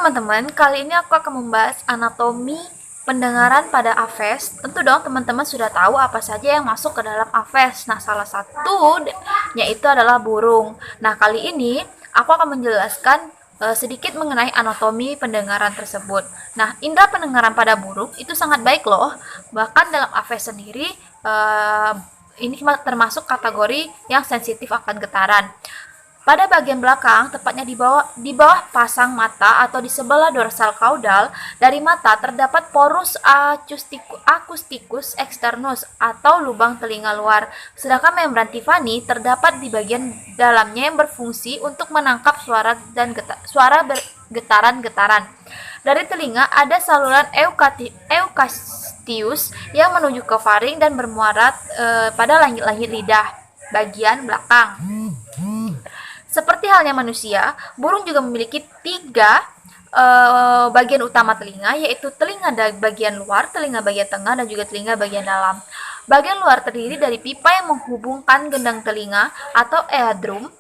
teman-teman, kali ini aku akan membahas anatomi pendengaran pada aphes. Tentu dong teman-teman sudah tahu apa saja yang masuk ke dalam aphes. Nah, salah satunya itu adalah burung. Nah, kali ini aku akan menjelaskan sedikit mengenai anatomi pendengaran tersebut. Nah, indera pendengaran pada burung itu sangat baik loh. Bahkan dalam aphes sendiri ini termasuk kategori yang sensitif akan getaran. Pada bagian belakang, tepatnya di bawah pasang mata atau di sebelah dorsal kaudal dari mata terdapat porus acusticus externus atau lubang telinga luar. Sedangkan membran Tiffany terdapat di bagian dalamnya yang berfungsi untuk menangkap suara dan getaran-getaran. Dari telinga ada saluran eucastius yang menuju ke faring dan bermuara pada langit-langit lidah bagian belakang. Seperti halnya manusia, burung juga memiliki tiga bagian utama telinga, yaitu telinga bagian luar, telinga bagian tengah, dan juga telinga bagian dalam. Bagian luar terdiri dari pipa yang menghubungkan gendang telinga atau eardrum.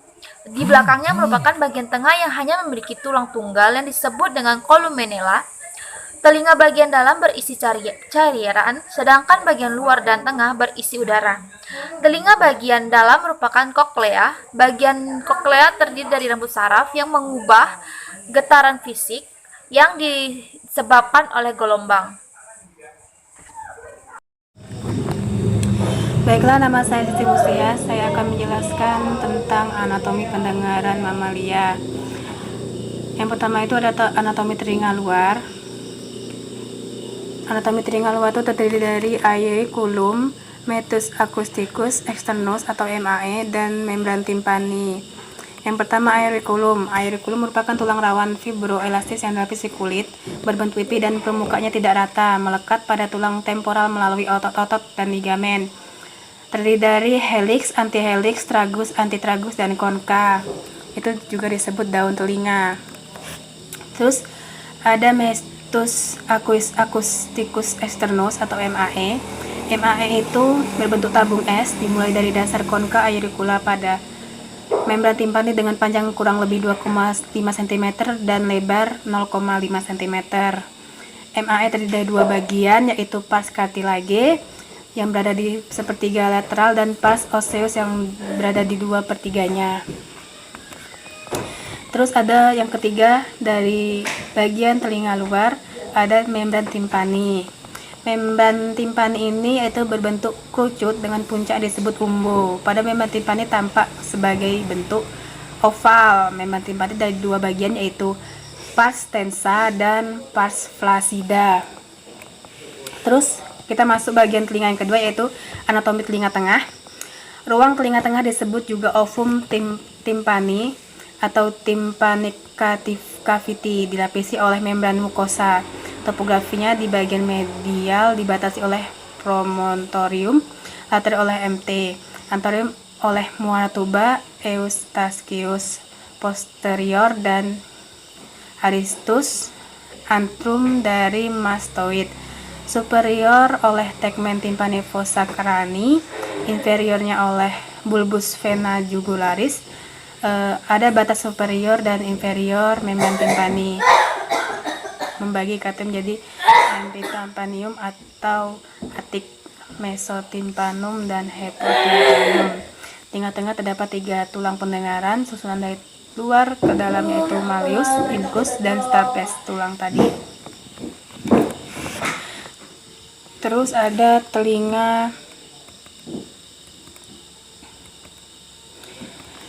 Di belakangnya merupakan bagian tengah yang hanya memiliki tulang tunggal yang disebut dengan columenella. Telinga bagian dalam berisi cairan, sedangkan bagian luar dan tengah berisi udara. Telinga bagian dalam merupakan koklea. Bagian koklea terdiri dari rambut saraf yang mengubah getaran fisik yang disebabkan oleh gelombang. Baiklah, nama saya Siti Musia. Saya akan menjelaskan tentang anatomi pendengaran mamalia. Yang pertama itu ada anatomi telinga luar. Anatomi telinga luar itu terdiri dari auriculum, meatus acousticus externus atau MAE, dan membran timpani. Yang pertama auriculum. Auriculum merupakan tulang rawan fibroelastis yang dilapisi kulit, berbentuk pipi dan permukaannya tidak rata, melekat pada tulang temporal melalui otot-otot dan ligamen. Terdiri dari helix, antihelix, tragus, antitragus, dan concha. Itu juga disebut daun telinga. Terus ada meatus acousticus externus atau MAE. MAE itu berbentuk tabung es, dimulai dari dasar concha auricula pada membran timpani dengan panjang kurang lebih 2,5 cm dan lebar 0,5 cm. MAE terdiri dari dua bagian, yaitu pars cartilage yang berada di sepertiga lateral dan pars osseus yang berada di 2/3-nya. Terus ada yang ketiga, dari bagian telinga luar ada membran timpani. Membran timpani ini yaitu berbentuk kerucut dengan puncak disebut umbo. Pada membran timpani tampak sebagai bentuk oval. Membran timpani dari dua bagian, yaitu pars tensa dan pars flaccida. Terus kita masuk bagian telinga yang kedua, yaitu anatomi telinga tengah. Ruang telinga tengah disebut juga ovum timpani atau tympanic cavity, dilapisi oleh membran mukosa. Topografinya di bagian medial dibatasi oleh promontorium, lateral oleh MT, anterior oleh muara tuba, eustachius posterior, dan aristus antrum dari mastoid. Superior oleh tegmen timpani fossa crani, inferiornya oleh bulbus vena jugularis. Ada batas superior dan inferior membran timpani, membagi kata menjadi antitympanum atau atik, mesotimpanum, dan hypotimpanum. Tengah-tengah terdapat tiga tulang pendengaran, susunan dari luar ke dalam, yaitu malleus, incus, dan stapes, tulang tadi. Terus ada telinga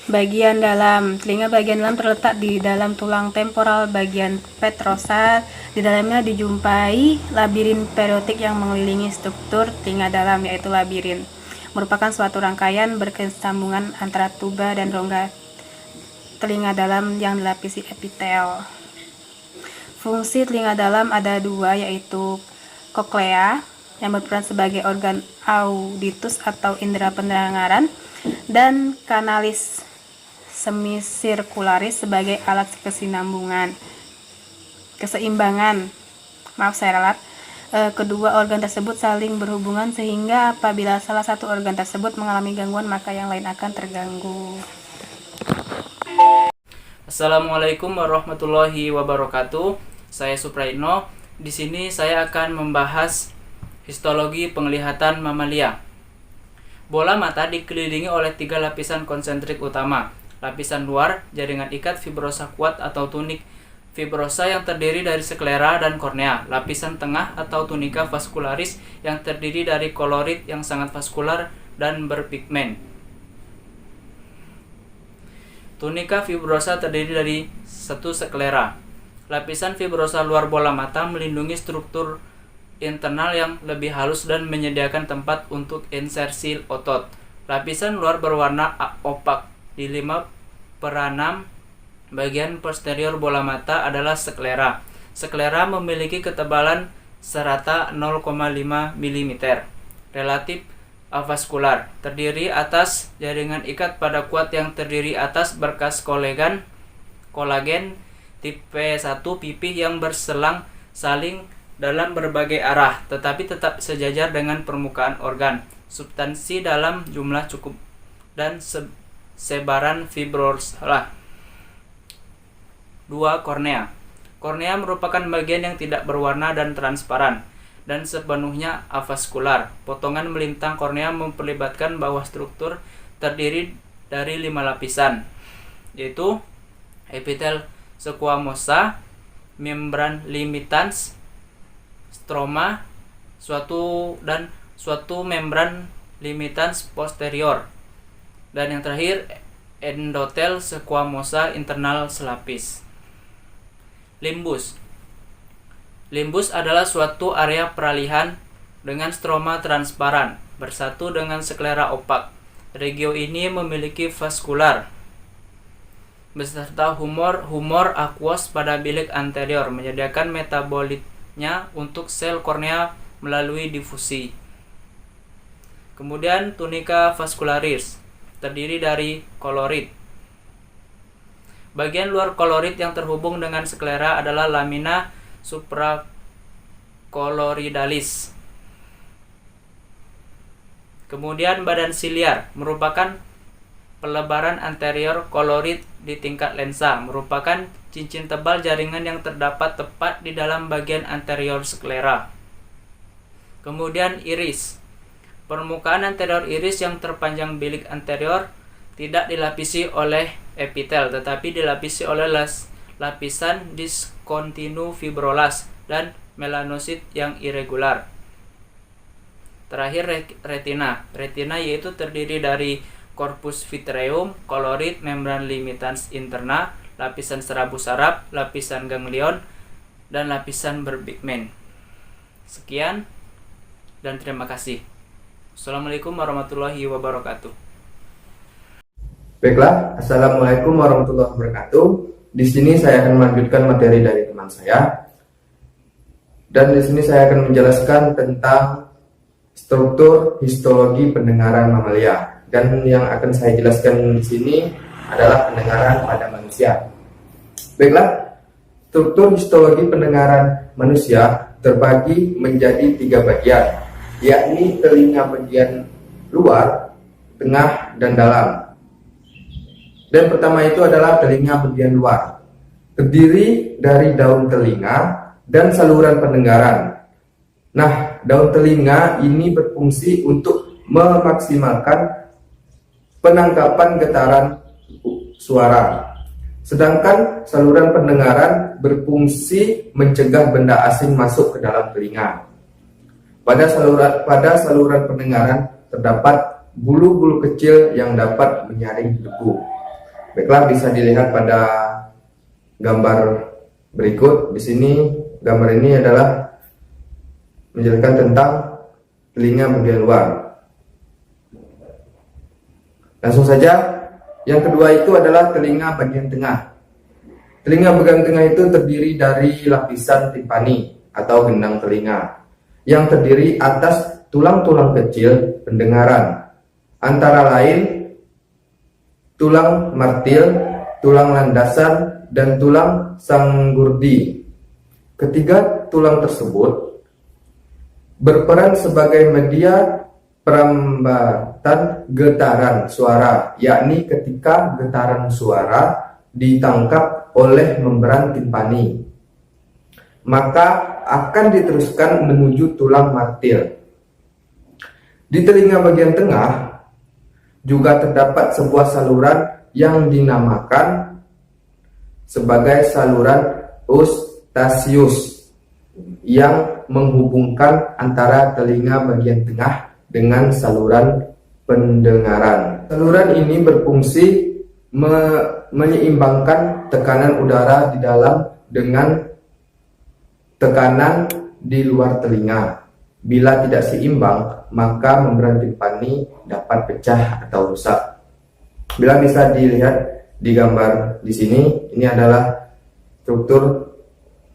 bagian dalam. Telinga bagian dalam terletak di dalam tulang temporal bagian petrosa. Di dalamnya dijumpai labirin periotik yang mengelilingi struktur telinga dalam, yaitu labirin. Merupakan suatu rangkaian berkesinambungan antara tuba dan rongga telinga dalam yang dilapisi epitel. Fungsi telinga dalam ada dua, yaitu koklea yang berperan sebagai organ auditus atau indera pendengaran, dan kanalis semisirkularis sebagai alat keseimbangan. Maaf saya ralat. Kedua organ tersebut saling berhubungan sehingga apabila salah satu organ tersebut mengalami gangguan, maka yang lain akan terganggu. Assalamualaikum warahmatullahi wabarakatuh. Saya Supraitno. Di sini saya akan membahas histologi penglihatan mamalia. Bola mata dikelilingi oleh 3 lapisan konsentrik utama. Lapisan luar, jaringan ikat fibrosa kuat atau tunik fibrosa yang terdiri dari sklera dan kornea. Lapisan tengah atau tunika vaskularis yang terdiri dari kolorit yang sangat vaskular dan berpigmen. Tunika fibrosa terdiri dari 1 sklera. Lapisan fibrosa luar bola mata melindungi struktur internal yang lebih halus dan menyediakan tempat untuk insersi otot. Lapisan luar berwarna opak di 5/6 bagian posterior bola mata adalah sklera. Sklera memiliki ketebalan serata 0,5 mm. Relatif avaskular, terdiri atas jaringan ikat pada kuat yang terdiri atas berkas kolagen tipe 1 pipih yang berselang saling dalam berbagai arah, tetapi tetap sejajar dengan permukaan organ. Substansi dalam jumlah cukup dan sebaran fibrosa. 2. Kornea. Kornea merupakan bagian yang tidak berwarna dan transparan dan sepenuhnya avaskular. Potongan melintang kornea memperlibatkan bawah struktur terdiri dari 5 lapisan, yaitu epitel squamosa, membran limitans, stroma, suatu membran limitans posterior, dan yang terakhir endotel squamosa internal selapis. Limbus. Limbus adalah suatu area peralihan dengan stroma transparan bersatu dengan sklera opak. Regio ini memiliki vaskular beserta humor aquos pada bilik anterior, menyediakan metabolitnya untuk sel kornea melalui difusi. Kemudian tunika vascularis terdiri dari kolorit. Bagian luar kolorit yang terhubung dengan sklera adalah lamina supracoloridalis. Kemudian badan siliar merupakan pelebaran anterior kolorit di tingkat lensa, merupakan cincin tebal jaringan yang terdapat tepat di dalam bagian anterior sklera. Kemudian iris. Permukaan anterior iris yang terpanjang bilik anterior tidak dilapisi oleh epitel, tetapi dilapisi oleh lapisan diskontinu fibrolas dan melanosit yang irregular. Terakhir retina. Retina yaitu terdiri dari corpus vitreum, kolorit, membran limitans interna, lapisan serabu saraf, lapisan ganglion, dan lapisan berpigmen. Sekian dan terima kasih. Assalamualaikum warahmatullahi wabarakatuh. Baiklah, Assalamualaikum warahmatullahi wabarakatuh. Di sini saya akan melanjutkan materi dari teman saya. Dan di sini saya akan menjelaskan tentang struktur histologi pendengaran mamalia. Dan yang akan saya jelaskan di sini adalah pendengaran pada manusia. Baiklah, struktur histologi pendengaran manusia terbagi menjadi 3 bagian, yakni telinga bagian luar, tengah, dan dalam. Dan pertama itu adalah telinga bagian luar, terdiri dari daun telinga dan saluran pendengaran. Nah, daun telinga ini berfungsi untuk memaksimalkan penangkapan getaran suara, sedangkan saluran pendengaran berfungsi mencegah benda asing masuk ke dalam telinga. Pada saluran pendengaran terdapat bulu-bulu kecil yang dapat menyaring debu. Baiklah, bisa dilihat pada gambar berikut. Di sini gambar ini adalah menjelaskan tentang telinga bagian luar. Langsung saja, yang kedua itu adalah telinga bagian tengah. Telinga bagian tengah itu terdiri dari lapisan timpani atau gendang telinga yang terdiri atas tulang-tulang kecil pendengaran, antara lain tulang martil, tulang landasan, dan tulang sanggurdi. Ketiga tulang tersebut berperan sebagai media perambatan getaran suara, yakni ketika getaran suara ditangkap oleh membran timpani. maka akan diteruskan menuju tulang martil. Di telinga bagian tengah juga terdapat sebuah saluran yang dinamakan sebagai saluran Eustachius yang menghubungkan antara telinga bagian tengah dengan saluran pendengaran. Saluran ini berfungsi menyeimbangkan tekanan udara di dalam dengan tekanan di luar telinga. Bila tidak seimbang, maka membran timpani dapat pecah atau rusak. Bila bisa dilihat di gambar di sini, ini adalah struktur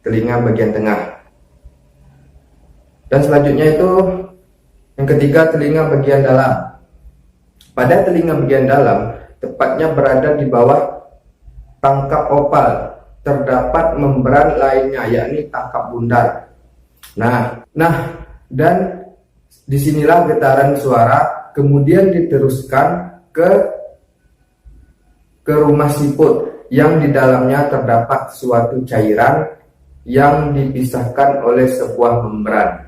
telinga bagian tengah. Dan selanjutnya itu yang ketiga, telinga bagian dalam. Pada telinga bagian dalam, tepatnya berada di bawah tangkap opal, terdapat membran lainnya, yakni tangkap bundar. Dan disinilah getaran suara kemudian diteruskan ke rumah siput yang di dalamnya terdapat suatu cairan yang dipisahkan oleh sebuah membran.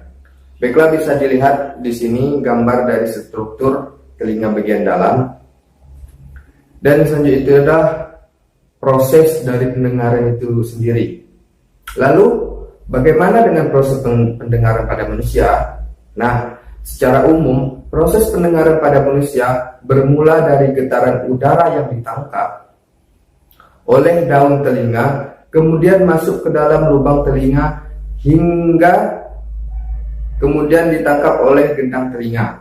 Baiklah, bisa dilihat di sini gambar dari struktur telinga bagian dalam. Dan selanjutnya itu adalah proses dari pendengaran itu sendiri. Lalu bagaimana dengan proses pendengaran pada manusia? Nah, secara umum proses pendengaran pada manusia bermula dari getaran udara yang ditangkap oleh daun telinga, kemudian masuk ke dalam lubang telinga hingga kemudian ditangkap oleh gendang telinga.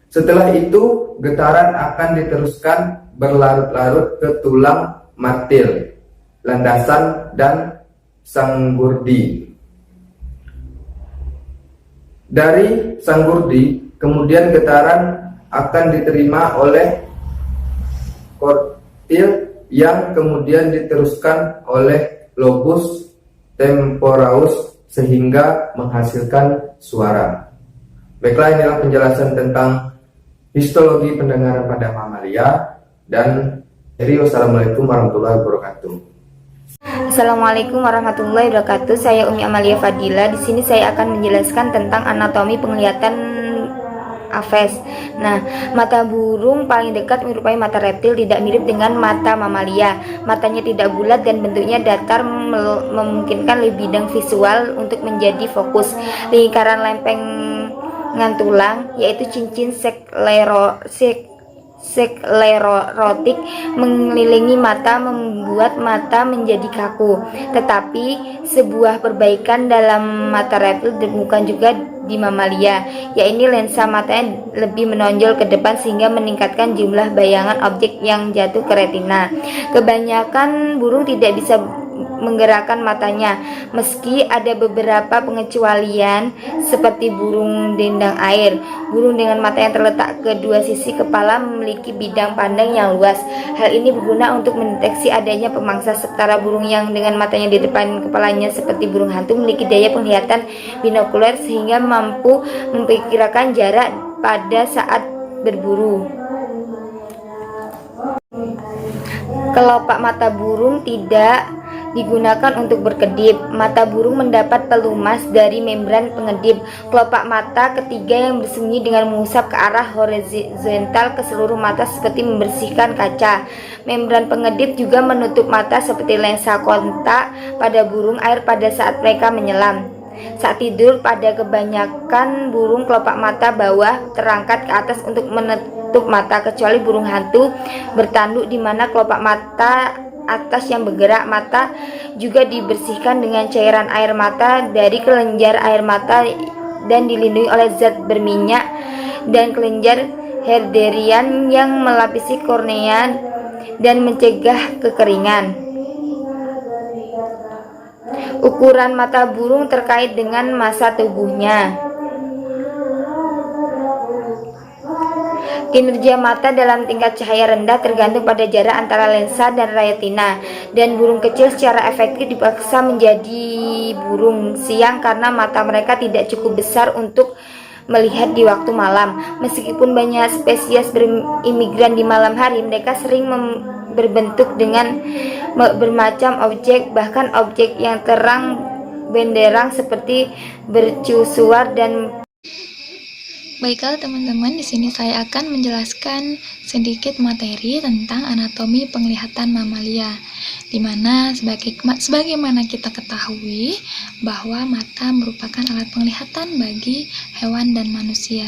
Setelah itu, getaran akan diteruskan berlarut-larut ke tulang martil, landasan, dan sanggurdi. Dari sanggurdi, kemudian getaran akan diterima oleh kortil yang kemudian diteruskan oleh lobus temporaus sehingga menghasilkan suara. Baiklah, inilah penjelasan tentang histologi pendengaran pada mamalia. Dan wassalamualaikum warahmatullahi wabarakatuh. Assalamualaikum warahmatullahi wabarakatuh. Saya Umi Amalia Fadila. Di sini saya akan menjelaskan tentang anatomi penglihatan aves. Nah, mata burung paling dekat menyerupai mata reptil, tidak mirip dengan mata mamalia. Matanya tidak bulat dan bentuknya datar, memungkinkan bidang visual untuk menjadi fokus. Lingkaran lempengan tulang, yaitu cincin sklerotik mengelilingi mata, membuat mata menjadi kaku. Tetapi sebuah perbaikan dalam mata reptil ditemukan juga di mamalia, yaitu lensa matanya lebih menonjol ke depan sehingga meningkatkan jumlah bayangan objek yang jatuh ke retina. Kebanyakan burung tidak bisa menggerakkan matanya, meski ada beberapa pengecualian seperti burung dendang air. Burung dengan mata yang terletak ke dua sisi kepala memiliki bidang pandang yang luas. Hal ini berguna untuk mendeteksi adanya pemangsa, sementara burung yang dengan matanya di depan kepalanya seperti burung hantu memiliki daya penglihatan binokuler sehingga mampu memperkirakan jarak pada saat berburu. Kelopak mata burung tidak digunakan untuk berkedip. Mata burung mendapat pelumas dari membran pengedip. Kelopak mata ketiga yang bersembunyi dengan mengusap ke arah horizontal ke seluruh mata seperti membersihkan kaca. Membran pengedip juga menutup mata seperti lensa kontak pada burung air pada saat mereka menyelam. Saat tidur, pada kebanyakan burung kelopak mata bawah terangkat ke atas untuk menutup mata, kecuali burung hantu bertanduk di mana kelopak mata atas yang bergerak. Mata juga dibersihkan dengan cairan air mata dari kelenjar air mata dan dilindungi oleh zat berminyak dan kelenjar Herderian yang melapisi kornea dan mencegah kekeringan. Ukuran mata burung terkait dengan massa tubuhnya. Kinerja mata dalam tingkat cahaya rendah tergantung pada jarak antara lensa dan retina, dan burung kecil secara efektif dipaksa menjadi burung siang karena mata mereka tidak cukup besar untuk melihat di waktu malam. Meskipun banyak spesies berimigran di malam hari, mereka sering berbentuk dengan bermacam objek, bahkan objek yang terang benderang seperti mercusuar dan. Baiklah teman-teman, di sini saya akan menjelaskan sedikit materi tentang anatomi penglihatan mamalia, di mana sebagaimana kita ketahui bahwa mata merupakan alat penglihatan bagi hewan dan manusia.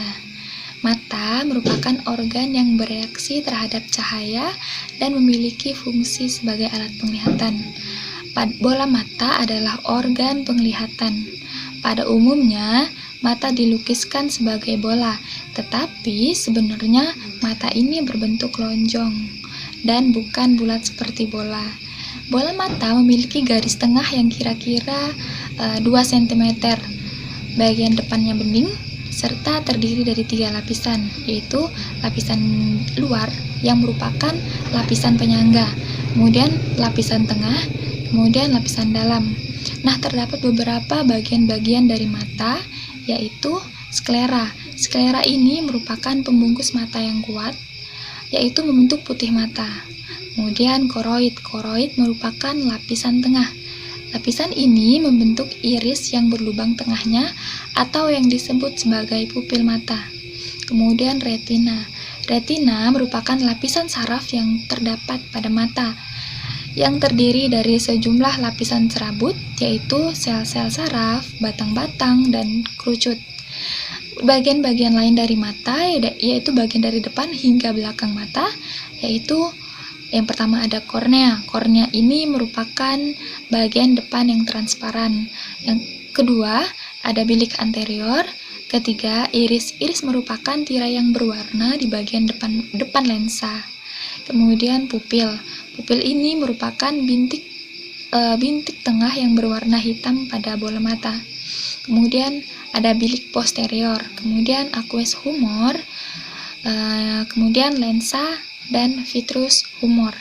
Mata merupakan organ yang bereaksi terhadap cahaya dan memiliki fungsi sebagai alat penglihatan. Bola mata adalah organ penglihatan. Pada umumnya, mata dilukiskan sebagai bola, tetapi sebenarnya mata ini berbentuk lonjong dan bukan bulat seperti bola. Bola mata memiliki garis tengah yang kira-kira 2 cm. Bagian depannya bening, serta terdiri dari 3 lapisan, yaitu lapisan luar yang merupakan lapisan penyangga, kemudian lapisan tengah, kemudian lapisan dalam. Nah, terdapat beberapa bagian-bagian dari mata, yaitu sklera. Sklera ini merupakan pembungkus mata yang kuat, yaitu membentuk putih mata. Kemudian koroid. Koroid merupakan lapisan tengah. Lapisan ini membentuk iris yang berlubang tengahnya atau yang disebut sebagai pupil mata. Kemudian retina. Retina merupakan lapisan saraf yang terdapat pada mata, yang terdiri dari sejumlah lapisan serabut, yaitu sel-sel saraf, batang-batang, dan kerucut. Bagian-bagian lain dari mata, yaitu bagian dari depan hingga belakang mata, yaitu yang pertama ada kornea. Kornea ini merupakan bagian depan yang transparan. Yang kedua, ada bilik anterior. Ketiga, iris. Iris merupakan tirai yang berwarna di bagian depan lensa. Kemudian pupil. Pupil ini merupakan bintik tengah yang berwarna hitam pada bola mata. Kemudian ada bilik posterior, kemudian aqueous humor, kemudian lensa dan vitreous humor.